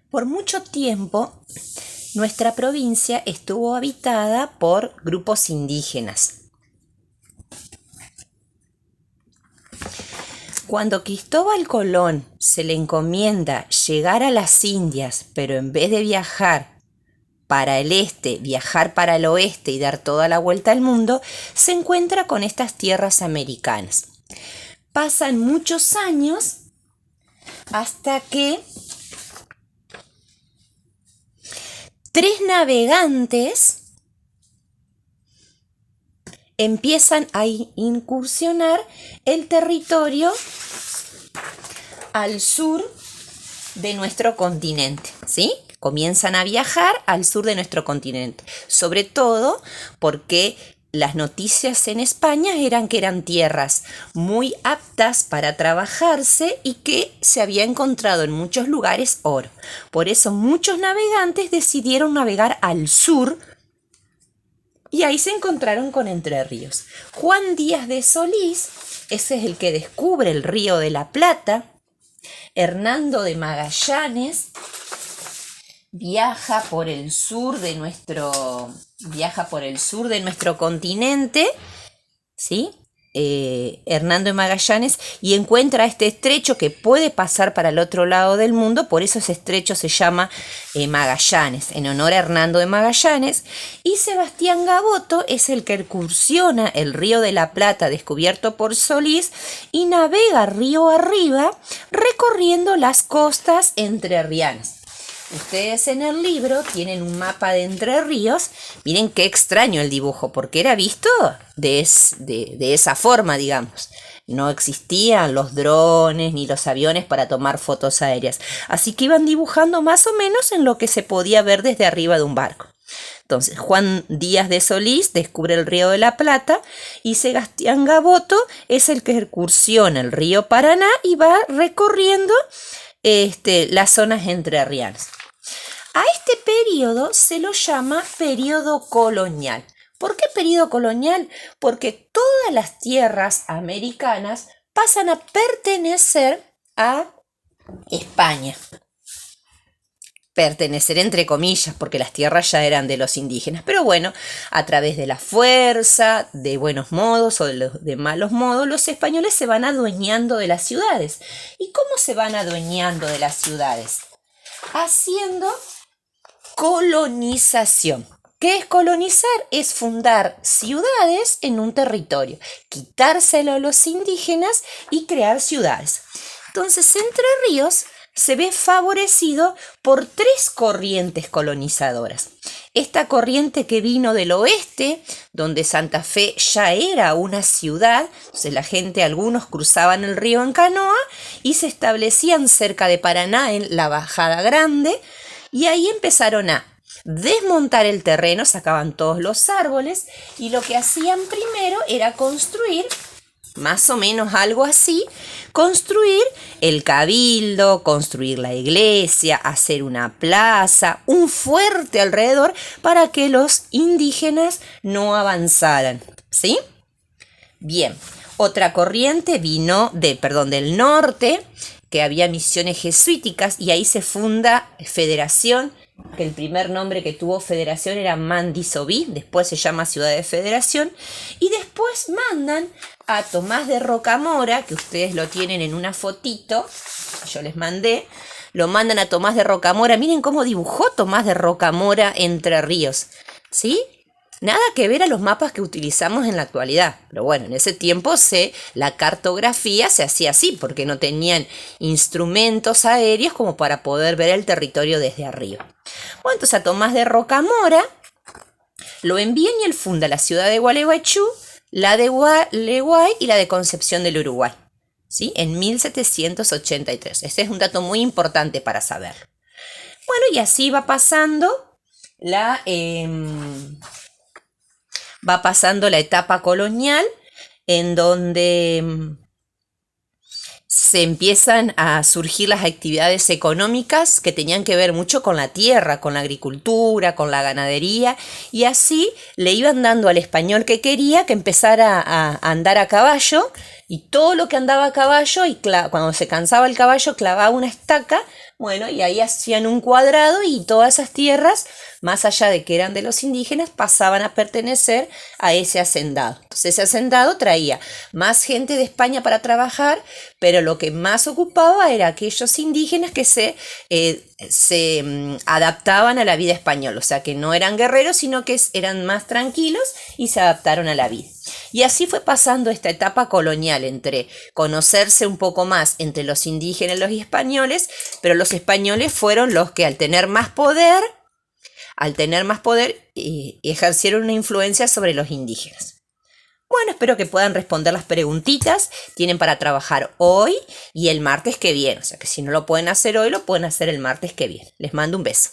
Por mucho tiempo, nuestra provincia estuvo habitada por grupos indígenas. Cuando Cristóbal Colón se le encomienda llegar a las Indias, pero en vez de viajar para el este, viajar para el oeste y dar toda la vuelta al mundo, se encuentra con estas tierras americanas. Pasan muchos años hasta que 3 navegantes empiezan a incursionar el territorio al sur de nuestro continente, ¿sí? Comienzan a viajar al sur de nuestro continente, sobre todo porque las noticias en España eran que eran tierras muy aptas para trabajarse y que se había encontrado en muchos lugares oro. Por eso muchos navegantes decidieron navegar al sur y ahí se encontraron con Entre Ríos. Juan Díaz de Solís, ese es el que descubre el Río de la Plata. Hernando de Magallanes viaja por el sur de nuestro continente, ¿sí? Hernando de Magallanes, y encuentra este estrecho que puede pasar para el otro lado del mundo, por eso ese estrecho se llama Magallanes, en honor a Hernando de Magallanes. Y Sebastián Gaboto es el que incursiona el Río de la Plata descubierto por Solís y navega río arriba recorriendo las costas entrerrianas. Ustedes en el libro tienen un mapa de Entre Ríos. Miren qué extraño el dibujo, porque era visto de esa forma, digamos. No existían los drones ni los aviones para tomar fotos aéreas. Así que iban dibujando más o menos en lo que se podía ver desde arriba de un barco. Entonces, Juan Díaz de Solís descubre el Río de la Plata y Sebastián Gaboto es el que incursiona el río Paraná y va recorriendo las zonas entrerrianas. A este periodo se lo llama periodo colonial. ¿Por qué periodo colonial? Porque todas las tierras americanas pasan a pertenecer a España. Pertenecer entre comillas, porque las tierras ya eran de los indígenas. Pero bueno, a través de la fuerza, de buenos modos o de malos modos, los españoles se van adueñando de las ciudades. ¿Y cómo se van adueñando de las ciudades? Haciendo colonización. ¿Qué es colonizar? Es fundar ciudades en un territorio, quitárselo a los indígenas y crear ciudades. Entonces, Entre Ríos se ve favorecido por 3 corrientes colonizadoras. Esta corriente que vino del oeste, donde Santa Fe ya era una ciudad, entonces la gente, algunos cruzaban el río en canoa y se establecían cerca de Paraná en la Bajada Grande, y ahí empezaron a desmontar el terreno, sacaban todos los árboles y lo que hacían primero era construir, más o menos algo así, construir el cabildo, construir la iglesia, hacer una plaza, un fuerte alrededor para que los indígenas no avanzaran, ¿sí? Bien, otra corriente vino del norte, que había misiones jesuíticas y ahí se funda Federación, que el primer nombre que tuvo Federación era Mandisobí, después se llama Ciudad de Federación, y después mandan a Tomás de Rocamora, que ustedes lo tienen en una fotito, yo les mandé, lo mandan a Tomás de Rocamora. Miren cómo dibujó Tomás de Rocamora Entre Ríos, ¿sí? Nada que ver a los mapas que utilizamos en la actualidad, pero bueno, en ese tiempo la cartografía se hacía así, porque no tenían instrumentos aéreos como para poder ver el territorio desde arriba. Bueno, entonces a Tomás de Rocamora lo envían y él funda la ciudad de Gualeguaychú, la de Gualeguay y la de Concepción del Uruguay, ¿sí? En 1783. Este es un dato muy importante para saber. Bueno, y así va pasando la etapa colonial, en donde se empiezan a surgir las actividades económicas que tenían que ver mucho con la tierra, con la agricultura, con la ganadería, y así le iban dando al español que quería que empezara a andar a caballo, Y todo lo que andaba a caballo, y cuando se cansaba el caballo, clavaba una estaca, bueno, y ahí hacían un cuadrado y todas esas tierras, más allá de que eran de los indígenas, pasaban a pertenecer a ese hacendado. Entonces ese hacendado traía más gente de España para trabajar, pero lo que más ocupaba era aquellos indígenas que se adaptaban a la vida española, o sea que no eran guerreros, sino que eran más tranquilos y se adaptaron a la vida. Y así fue pasando esta etapa colonial entre conocerse un poco más entre los indígenas y los españoles, pero los españoles fueron los que al tener más poder, ejercieron una influencia sobre los indígenas. Bueno, espero que puedan responder las preguntitas. Tienen para trabajar hoy y el martes que viene. O sea que si no lo pueden hacer hoy, lo pueden hacer el martes que viene. Les mando un beso.